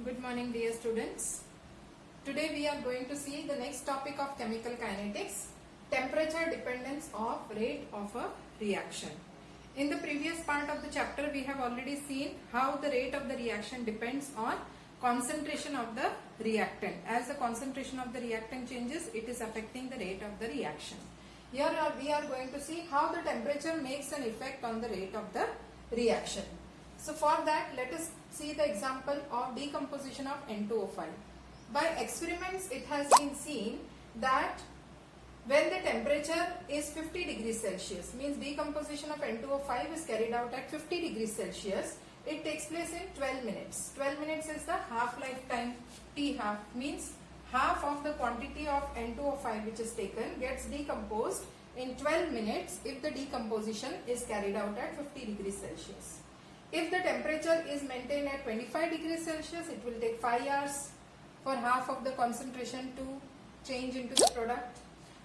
Good morning, dear students. Today we are going to see the next topic of chemical kinetics, temperature dependence of rate of a reaction. In the previous part of the chapter we have already seen how the rate of the reaction depends on concentration of the reactant. As the concentration of the reactant changes, it is affecting the rate of the reaction. Here we are going to see how the temperature makes an effect on the rate of the reaction. So for that, let us see the example of decomposition of N2O5. By experiments, it has been seen that when the temperature is 50 degrees Celsius, means decomposition of N2O5 is carried out at 50 degrees Celsius, it takes place in 12 minutes. 12 minutes is the half-life time. T half means half of the quantity of N2O5 which is taken gets decomposed in 12 minutes if the decomposition is carried out at 50 degrees Celsius. If the temperature is maintained at 25 degrees Celsius, it will take 5 hours for half of the concentration to change into the product.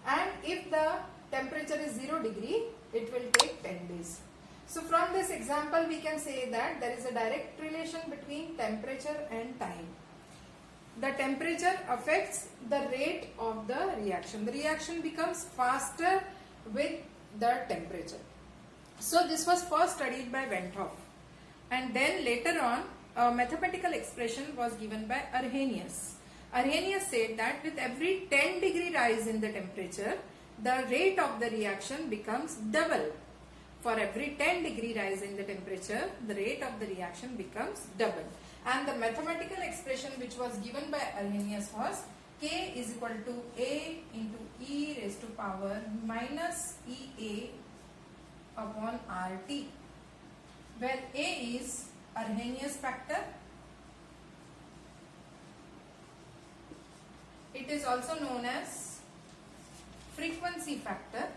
And if the temperature is 0 degree, it will take 10 days. So from this example, we can say that there is a direct relation between temperature and time. The temperature affects the rate of the reaction. The reaction becomes faster with the temperature. So this was first studied by Van 't Hoff. And then later on, a mathematical expression was given by Arrhenius. Arrhenius said that with every 10 degree rise in the temperature, the rate of the reaction becomes double. For every 10 degree rise in the temperature, the rate of the reaction becomes double. And the mathematical expression which was given by Arrhenius was K is equal to A into E raised to power minus EA upon RT, where A is Arrhenius factor. It is also known as frequency factor,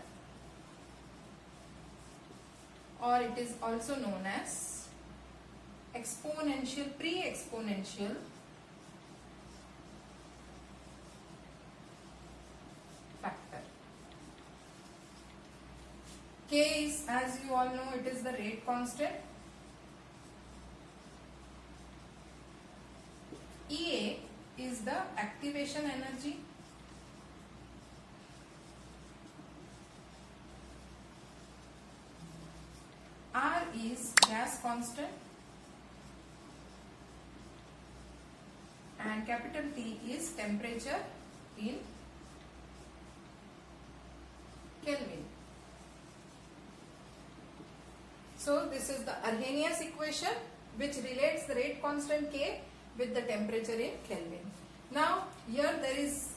or it is also known as exponential, pre-exponential factor. K is, as you all know, it is the rate constant. EA is the activation energy. R is gas constant. And capital T is temperature in Kelvin. So this is the Arrhenius equation which relates the rate constant K with the temperature in Kelvin. Now here there is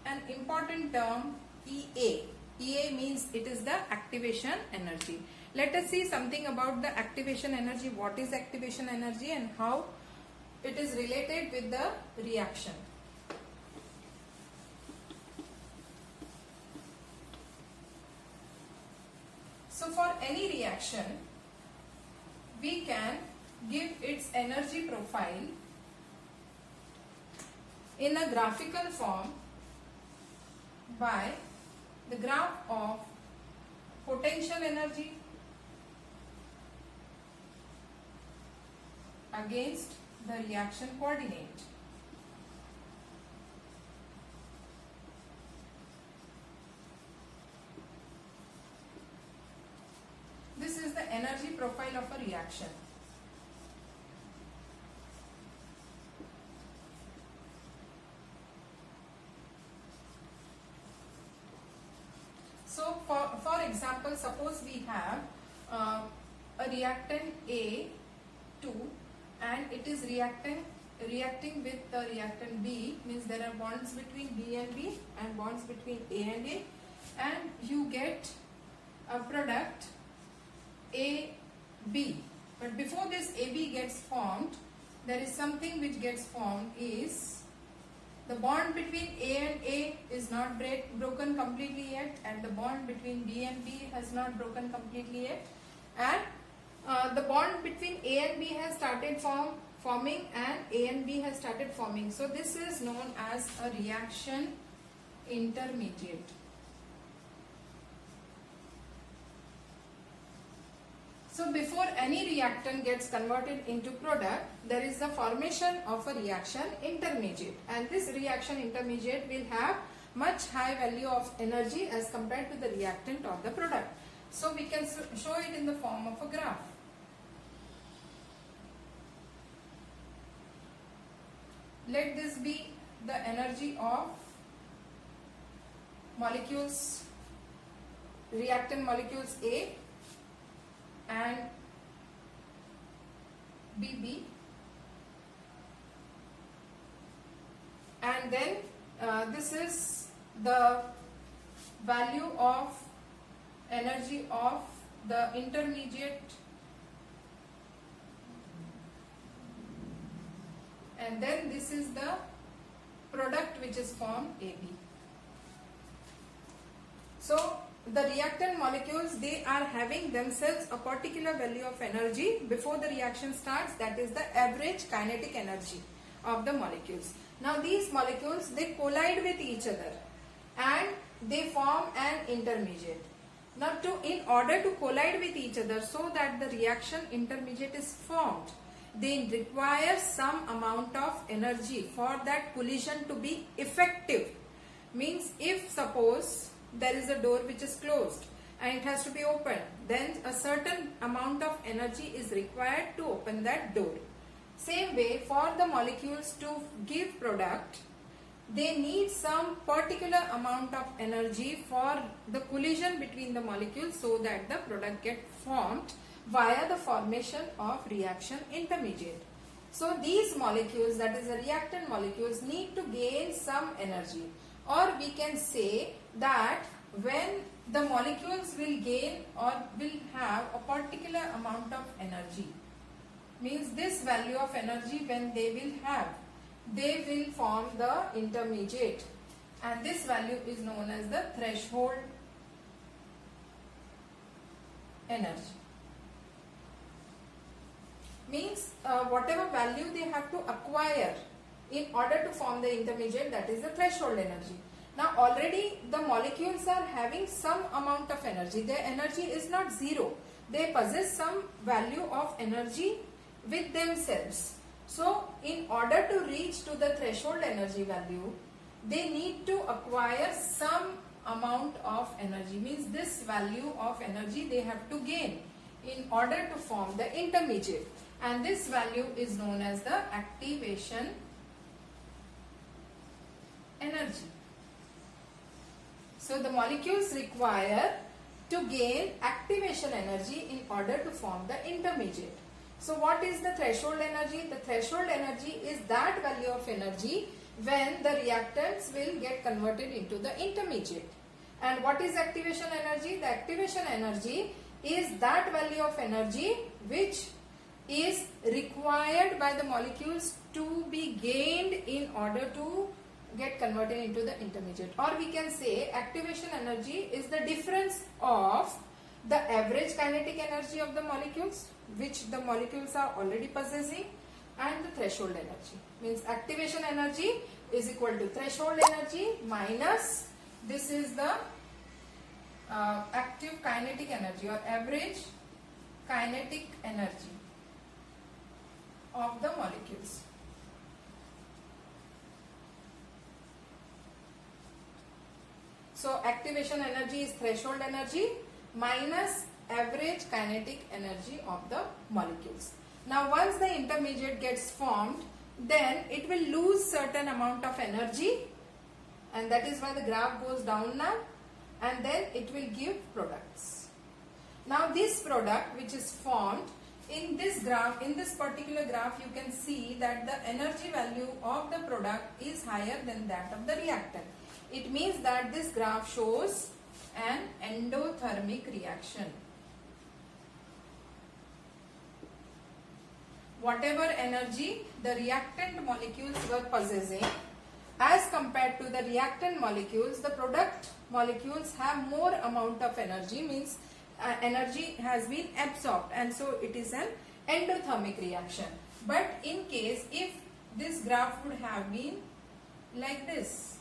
an important term EA. EA means it is the activation energy. Let us see something about the activation energy. What is activation energy and how it is related with the reaction. So for any reaction, we can give its energy profile in a graphical form by the graph of potential energy against the reaction coordinate. This is the energy profile of a reaction. So for example, suppose we have a reactant A2 and it is reacting with the reactant B, means there are bonds between B and B and bonds between A and A, and you get a product AB. But before this AB gets formed, there is something which gets formed is the bond between A and A is not broken completely yet, and the bond between B and B has not broken completely yet, and the bond between A and B has started forming and A and B has started forming. So this is known as a reaction intermediate. So before any reactant gets converted into product, there is the formation of a reaction intermediate, and this reaction intermediate will have much high value of energy as compared to the reactant or the product. So we can show it in the form of a graph. Let this be the energy of molecules, reactant molecules A and BB, and then this is the value of energy of the intermediate, and then this is the product which is formed AB. So the reactant molecules, they are having themselves a particular value of energy before the reaction starts, that is the average kinetic energy of the molecules. Now these molecules, they collide with each other and they form an intermediate. Now in order to collide with each other so that the reaction intermediate is formed, they require some amount of energy for that collision to be effective. Means if suppose there is a door which is closed and it has to be opened, then a certain amount of energy is required to open that door. Same way, for the molecules to give product, they need some particular amount of energy for the collision between the molecules so that the product gets formed via the formation of reaction intermediate. So these molecules, that is the reactant molecules, need to gain some energy, or we can say that when the molecules will gain or will have a particular amount of energy, means this value of energy when they will have, they will form the intermediate, and this value is known as the threshold energy. Means whatever value they have to acquire in order to form the intermediate, that is the threshold energy. Now already the molecules are having some amount of energy. Their energy is not zero. They possess some value of energy with themselves. So in order to reach to the threshold energy value, they need to acquire some amount of energy. Means this value of energy they have to gain in order to form the intermediate. And this value is known as the activation energy. So the molecules require to gain activation energy in order to form the intermediate. So what is the threshold energy? The threshold energy is that value of energy when the reactants will get converted into the intermediate. And what is activation energy? The activation energy is that value of energy which is required by the molecules to be gained in order to get converted into the intermediate. Or we can say activation energy is the difference of the average kinetic energy of the molecules, which the molecules are already possessing, and the threshold energy. Means activation energy is equal to threshold energy minus, this is the active kinetic energy or average kinetic energy of the molecules. So activation energy is threshold energy minus average kinetic energy of the molecules. Now once the intermediate gets formed, then it will lose certain amount of energy, and that is why the graph goes down now, and then it will give products. Now this product which is formed in this graph, in this particular graph, you can see that the energy value of the product is higher than that of the reactant. It means that this graph shows an endothermic reaction. Whatever energy the reactant molecules were possessing, as compared to the reactant molecules, the product molecules have more amount of energy, means energy has been absorbed, and so it is an endothermic reaction. But in case if this graph would have been like this,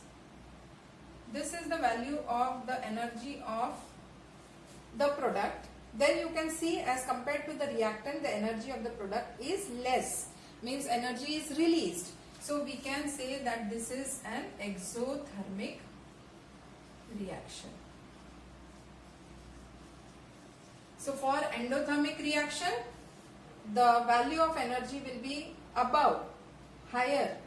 this is the value of the energy of the product, then you can see as compared to the reactant, the energy of the product is less, means energy is released. So we can say that this is an exothermic reaction. So for endothermic reaction, the value of energy will be above, higher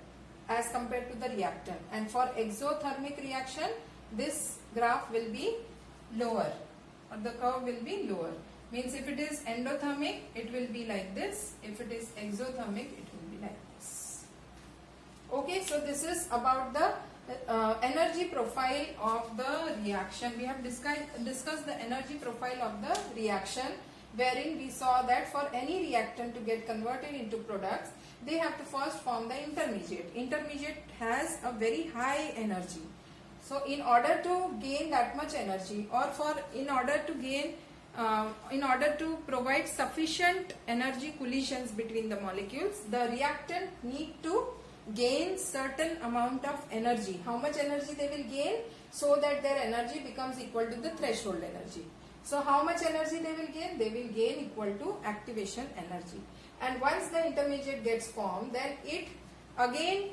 as compared to the reactant, and for exothermic reaction this graph will be lower, or the curve will be lower. Means if it is endothermic it will be like this, if it is exothermic it will be like this. Okay, so this is about the energy profile of the reaction. We have discussed the energy profile of the reaction, wherein we saw that for any reactant to get converted into products, they have to first form the intermediate. Intermediate has a very high energy. So in order to gain that much energy, or in order to provide sufficient energy collisions between the molecules, the reactant need to gain certain amount of energy. How much energy they will gain? So that their energy becomes equal to the threshold energy. So how much energy they will gain? They will gain equal to activation energy. And once the intermediate gets formed, then it again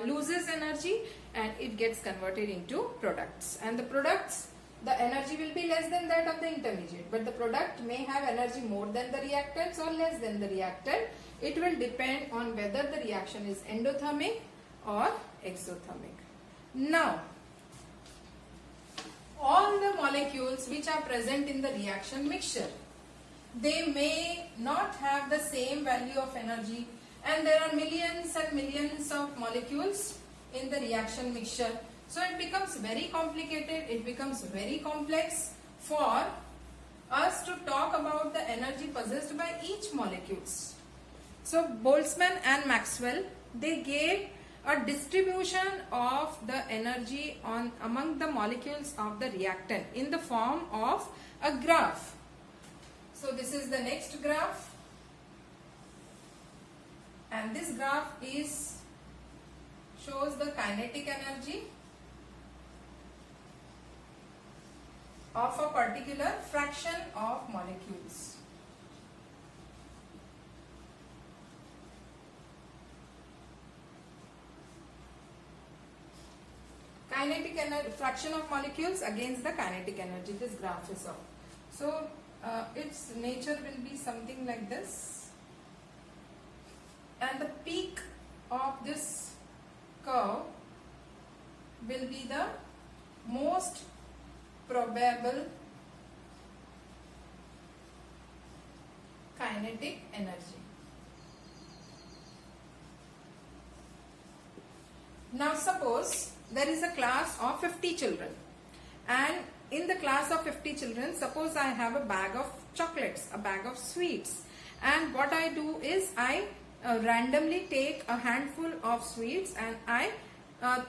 loses energy and it gets converted into products. And the products, the energy will be less than that of the intermediate, but the product may have energy more than the reactants or less than the reactant. It will depend on whether the reaction is endothermic or exothermic. Now, all the molecules which are present in the reaction mixture, they may not have the same value of energy, and there are millions and millions of molecules in the reaction mixture. So it becomes very complicated, it becomes very complex for us to talk about the energy possessed by each molecules. So Boltzmann and Maxwell, they gave a distribution of the energy among the molecules of the reactant in the form of a graph. So this is the next graph, and this graph shows the kinetic energy of a particular fraction of molecules. Kinetic energy, fraction of molecules against the kinetic energy, this graph is of. So its nature will be something like this, and the peak of this curve will be the most probable kinetic energy. Now suppose there is a class of 50 children, and in the class of 50 children, suppose I have a bag of chocolates, a bag of sweets, and what I do is I randomly take a handful of sweets and I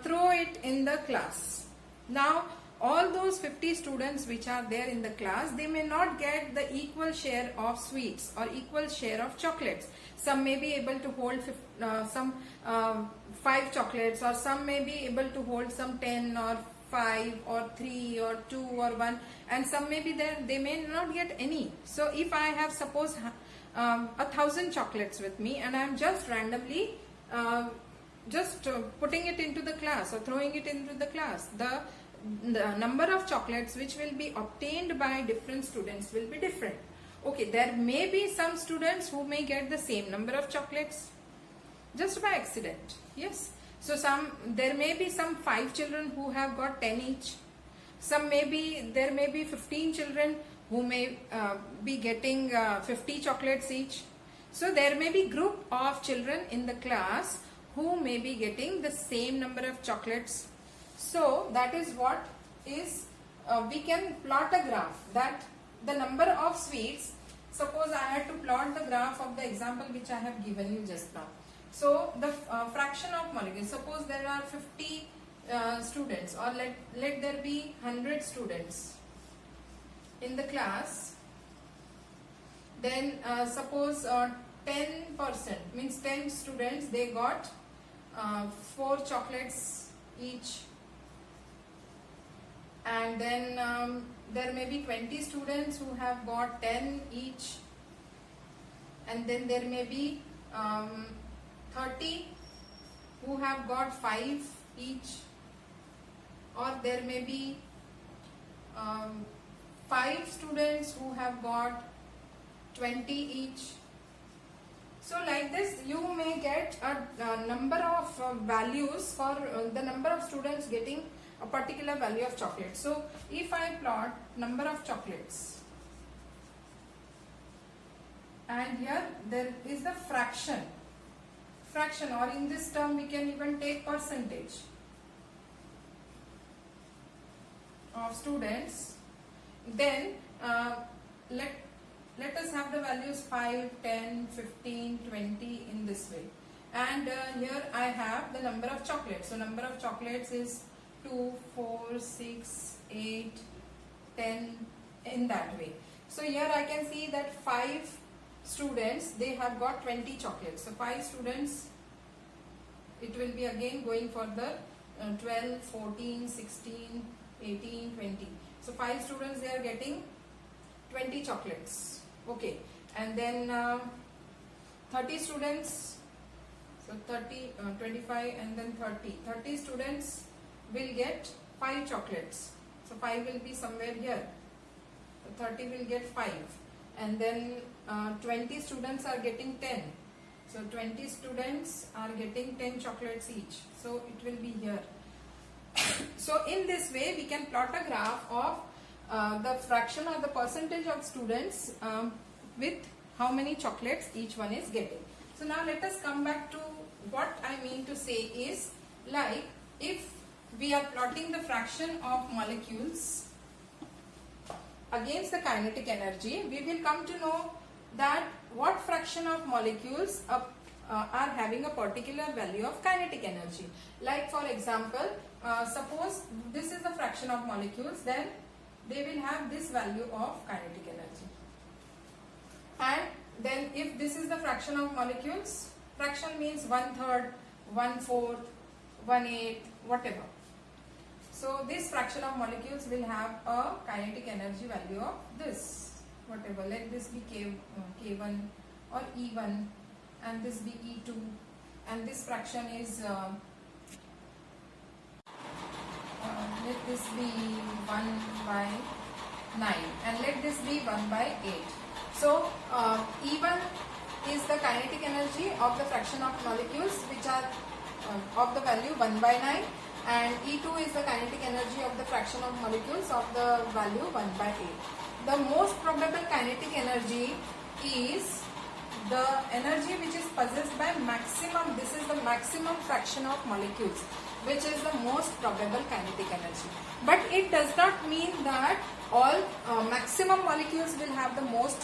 throw it in the class. Now all those 50 students which are there in the class, they may not get the equal share of sweets or equal share of chocolates. Some may be able to hold 5 chocolates, or some may be able to hold some 10 or 5 or 3 or 2 or 1, and some may be there, they may not get any. So if I have suppose 1,000 chocolates with me, and I am just randomly putting it into the class or throwing it into the class, the number of chocolates which will be obtained by different students will be different. Okay, there may be some students who may get the same number of chocolates just by accident. Yes. So there may be some 5 children who have got 10 each. There may be 15 children who may be getting 50 chocolates each. So there may be group of children in the class who may be getting the same number of chocolates. So that is what is, we can plot a graph that the number of sweets, suppose I had to plot the graph of the example which I have given you just now. So the fraction of molecules, suppose there are 50 students, or let there be 100 students in the class, then suppose 10%, means 10 students, they got 4 chocolates each, and then there may be 20 students who have got 10 each, and then there may be 30 who have got 5 each, or there may be 5 students who have got 20 each. So like this you may get a number of values for the number of students getting a particular value of chocolate. So if I plot number of chocolates, and here there is the fraction, or in this term we can even take percentage of students, then let us have the values 5, 10, 15, 20 in this way, and here I have the number of chocolates. So number of chocolates is 2, 4, 6, 8, 10, in that way. So here I can see that 5 students, they have got 20 chocolates. So 5 students, it will be again going for the 12, 14, 16, 18, 20. So 5 students, they are getting 20 chocolates. Okay, and then 30 students, so 30, 25 and then 30 students will get 5 chocolates. So 5 will be somewhere here, so 30 will get 5, and then 20 students are getting 10. So 20 students are getting 10 chocolates each, so it will be here. So in this way we can plot a graph of the fraction or the percentage of students with how many chocolates each one is getting. So now let us come back to what I mean to say is, like if we are plotting the fraction of molecules against the kinetic energy, we will come to know that what fraction of molecules are having a particular value of kinetic energy. Like for example, suppose this is the fraction of molecules, then they will have this value of kinetic energy. And then if this is the fraction of molecules, fraction means 1/3, 1/4, 1/8, whatever. So this fraction of molecules will have a kinetic energy value of this, whatever. Let this be K1 or E1, and this be E2, and this fraction is let this be 1/9, and let this be 1/8. So E1 is the kinetic energy of the fraction of molecules which are of the value 1/9, and E2 is the kinetic energy of the fraction of molecules of the value 1/8. The most probable kinetic energy is the energy which is possessed by maximum, this is the maximum fraction of molecules, which is the most probable kinetic energy. But it does not mean that all maximum molecules will have the most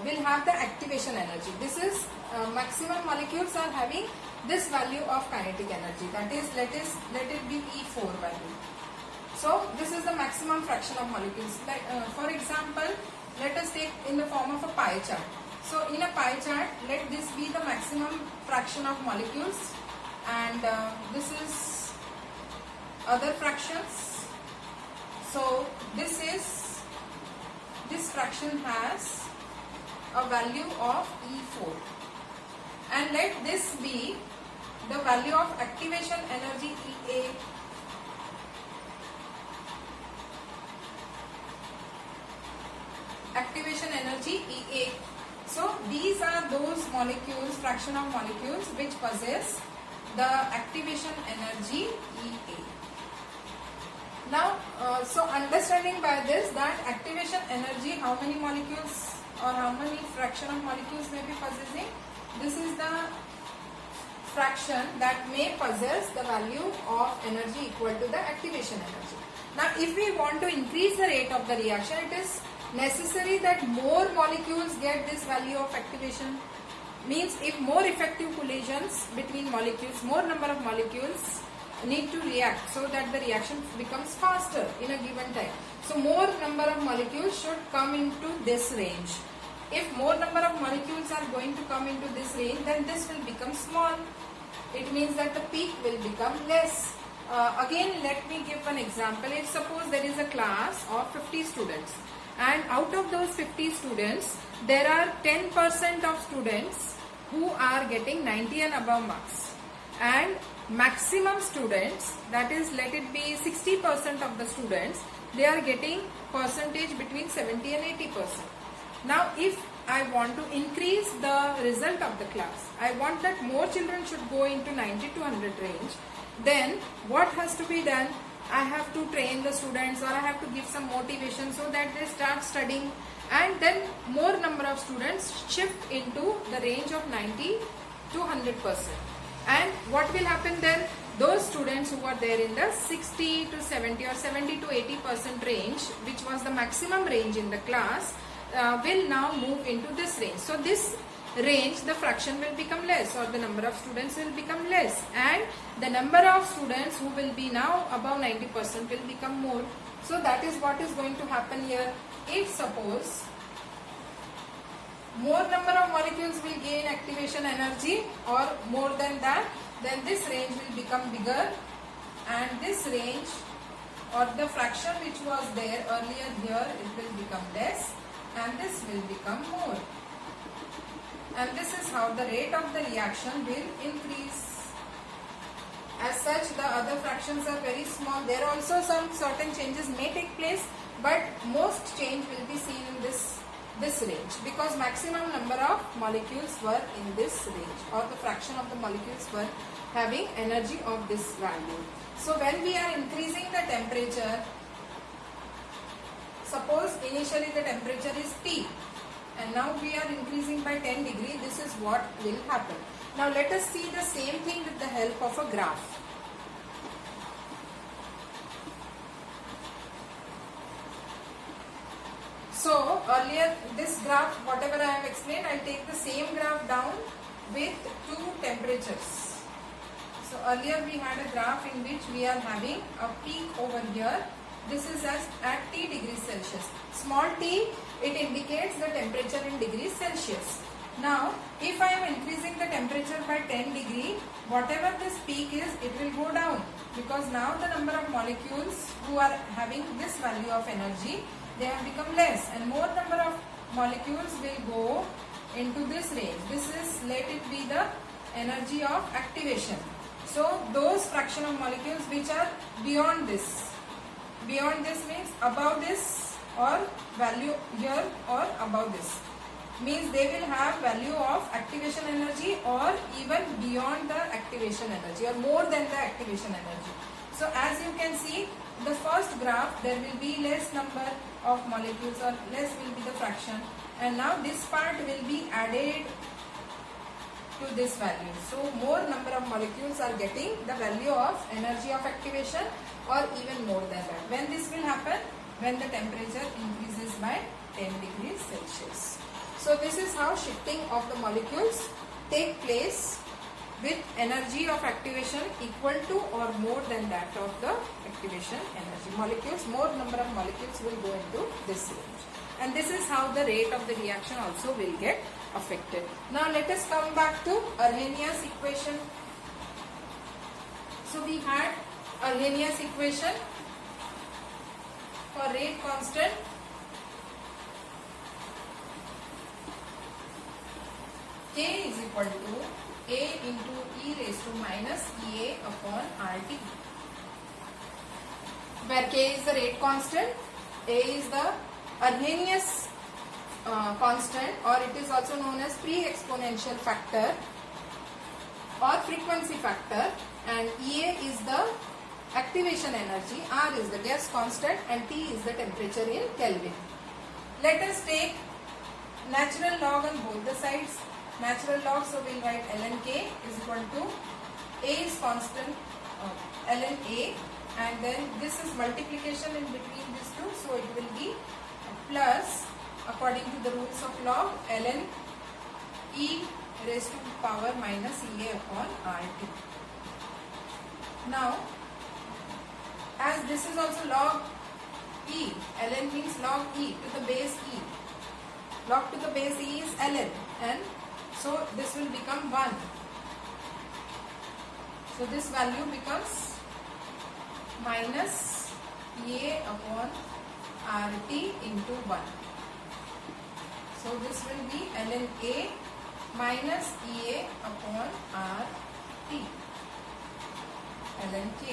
will have the activation energy. This is maximum molecules are having this value of kinetic energy, that is let it be E4 value. So this is the maximum fraction of molecules. Like for example, let us take in the form of a pie chart. So in a pie chart, let this be the maximum fraction of molecules, and this is other fractions. So this fraction has a value of E4, and let this be the value of activation energy EA, activation energy EA. So these are those molecules, fraction of molecules which possess the activation energy EA. Now, so understanding by this that activation energy, how many molecules or how many fraction of molecules may be possessing, this is the fraction that may possess the value of energy equal to the activation energy. Now, if we want to increase the rate of the reaction, it is necessary that more molecules get this value of activation. Means if more effective collisions between molecules, more number of molecules need to react so that the reaction becomes faster in a given time. So more number of molecules should come into this range. If more number of molecules are going to come into this range, then this will become small. It means that the peak will become less. Again, let me give one example. If suppose there is a class of 50 students, and out of those 50 students, there are 10% of students who are getting 90 and above marks, and maximum students, that is, let it be 60% of the students, they are getting percentage between 70 and 80%. Now, if I want to increase the result of the class, I want that more children should go into 90 to 100 range, then what has to be done? I have to train the students, or I have to give some motivation so that they start studying, and then more number of students shift into the range of 90 to 100%. And what will happen then? Those students who are there in the 60 to 70 or 70 to 80% range, which was the maximum range in the class, will now move into this range. So this range, the fraction will become less, or the number of students will become less, and the number of students who will be now above 90% will become more. So that is what is going to happen here. If suppose more number of molecules will gain activation energy or more than that, then this range will become bigger, and this range or the fraction which was there earlier here, it will become less, and this will become more. And this is how the rate of the reaction will increase. As such, the other fractions are very small. There also some certain changes may take place, but most change will be seen in this range, because maximum number of molecules were in this range, or the fraction of the molecules were having energy of this value. So when we are increasing the temperature, suppose initially the temperature is T, and now we are increasing by 10 degree, this is what will happen. Now let us see the same thing with the help of a graph. So earlier this graph, whatever I have explained, I will take the same graph down with two temperatures. So earlier we had a graph in which we are having a peak over here. This is at T degrees Celsius. Small t, it indicates the temperature in degrees Celsius. Now, if I am increasing the temperature by 10 degree, whatever this peak is, it will go down, because now the number of molecules who are having this value of energy, they have become less, and more number of molecules will go into this range. This is, let it be the energy of activation. So those fraction of molecules which are beyond this means above this, or value here, or above this, means they will have value of activation energy, or even beyond the activation energy, or more than the activation energy. So as you can see, the first graph, there will be less number of molecules, or less will be the fraction, and now this part will be added to this value. So more number of molecules are getting the value of energy of activation, or even more than that. When this will happen? When the temperature increases by 10 degrees Celsius. So this is how shifting of the molecules take place with energy of activation equal to or more than that of the activation energy. Molecules, more number of molecules will go into this range. And this is how the rate of the reaction also will get affected. Now let us come back to Arrhenius equation. So we had Arrhenius equation for rate constant. K is equal to A into e raised to minus Ea upon RT, where K is the rate constant, A is the Arrhenius constant, or it is also known as pre-exponential factor or frequency factor, and Ea is the activation energy, R is the gas constant, and T is the temperature in Kelvin. Let us take natural log on both the sides. Natural log, so we will write ln K is equal to A is constant, ln A, and then this is multiplication in between these two, so it will be plus, according to the rules of log, ln e raised to power minus Ea upon RT. Now, as this is also log e, ln means log e to the base e. Log to the base e is ln, and so this will become 1. So this value becomes minus EA upon RT into 1. So this will be ln A minus EA upon RT, ln K.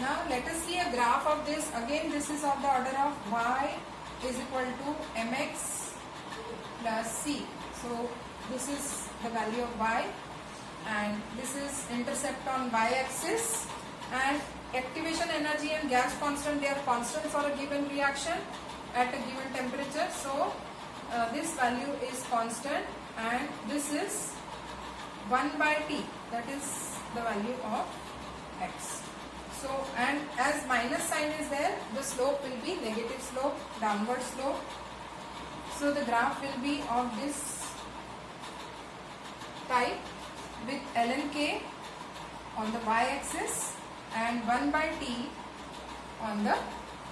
Now let us see a graph of this. Again, this is of the order of y is equal to mx plus c. So this is the value of y, and this is intercept on y-axis, and activation energy and gas constant, they are constant for a given reaction at a given temperature. So this value is constant, and this is 1 by t, that is the value of x. So, and as minus sign is there, the slope will be negative slope, downward slope. So the graph will be of this type with ln k on the y-axis and 1 by t on the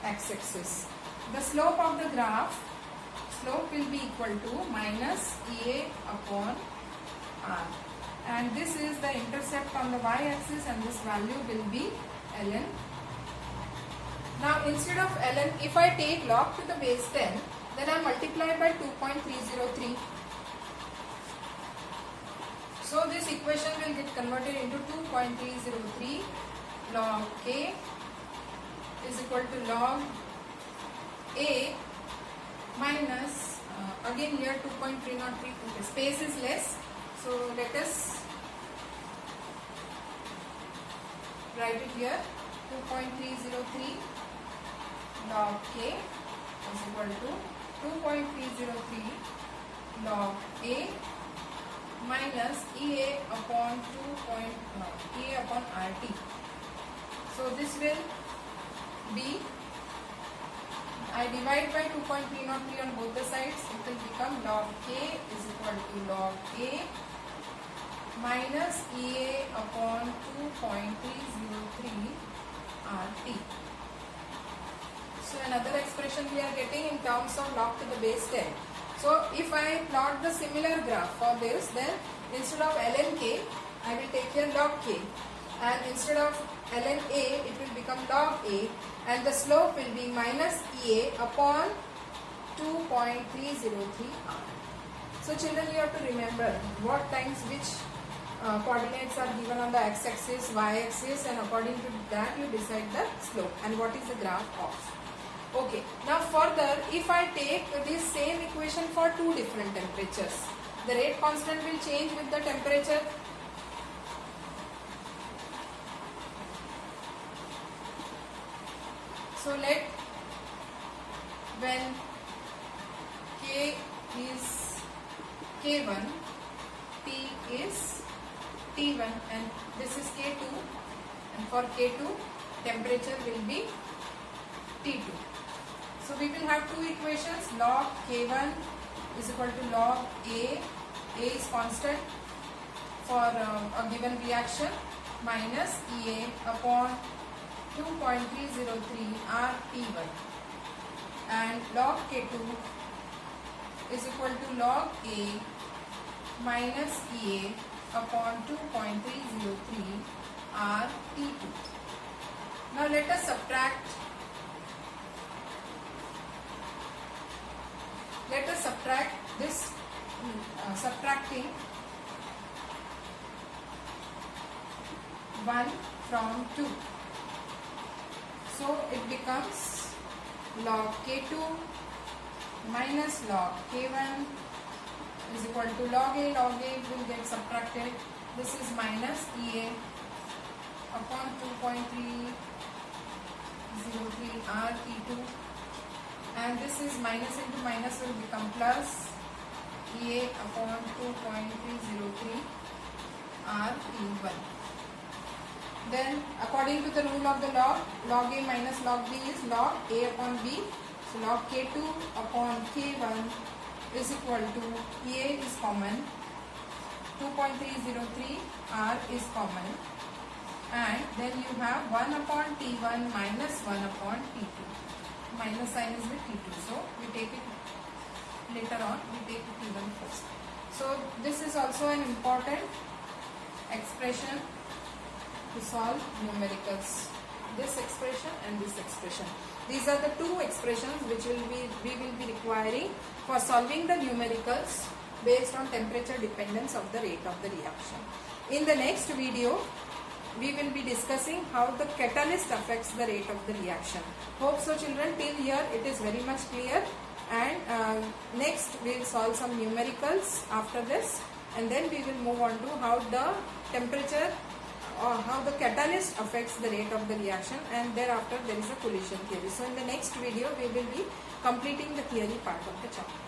x-axis. The slope of the graph, slope will be equal to minus EA upon R, and this is the intercept on the y-axis, and this value will be ln. Now instead of ln, if I take log to the base 10, then I multiply by 2.303. So this equation will get converted into 2.303 log K is equal to log A minus, again here 2.303, space is less. So let us write it here, 2.303 log K is equal to 2.303 log A minus EA upon EA upon RT. So this will be, I divide by 2.303 on both the sides, it will become log K is equal to log A minus EA upon 2.303 RT. So another expression we are getting in terms of log to the base 10. So if I plot the similar graph for this, then instead of ln k, I will take here log k, and instead of ln a, it will become log a, and the slope will be minus EA upon 2.303 R. So children, you have to remember what times which coordinates are given on the x-axis, y-axis, and according to that you decide the slope and what is the graph of. Okay, now further, if I take this same equation for two different temperatures, the rate constant will change with the temperature. So let, when K is K1, T is T1, and this is K2, and for K2 temperature will be T2. So we will have two equations, log K1 is equal to log A is constant for a given reaction, minus EA upon 2.303 RT1, and log K2 is equal to log A minus EA upon 2.303 RT2. Now let us subtract. Let us subtract this, subtracting 1 from 2. So it becomes log K2 minus log K1 is equal to log A will get subtracted. This is minus EA upon 2.303 RT2, and this is minus into minus will become plus EA upon 2.303 RT1. Then according to the rule of the log A minus log B is log A upon B. So log K2 upon K1 is equal to EA is common, 2.303 R is common, and then you have 1 upon T1 minus 1 upon T2. Minus sign is with T2. So we take it later on, we take T1 first. So this is also an important expression to solve numericals. This expression and this expression. These are the two expressions which we will be requiring for solving the numericals based on temperature dependence of the rate of the reaction. In the next video, we will be discussing how the catalyst affects the rate of the reaction. Hope so children, till here it is very much clear, and next we will solve some numericals after this, and then we will move on to how the temperature or how the catalyst affects the rate of the reaction, and thereafter there is a collision theory. So in the next video we will be completing the theory part of the chapter.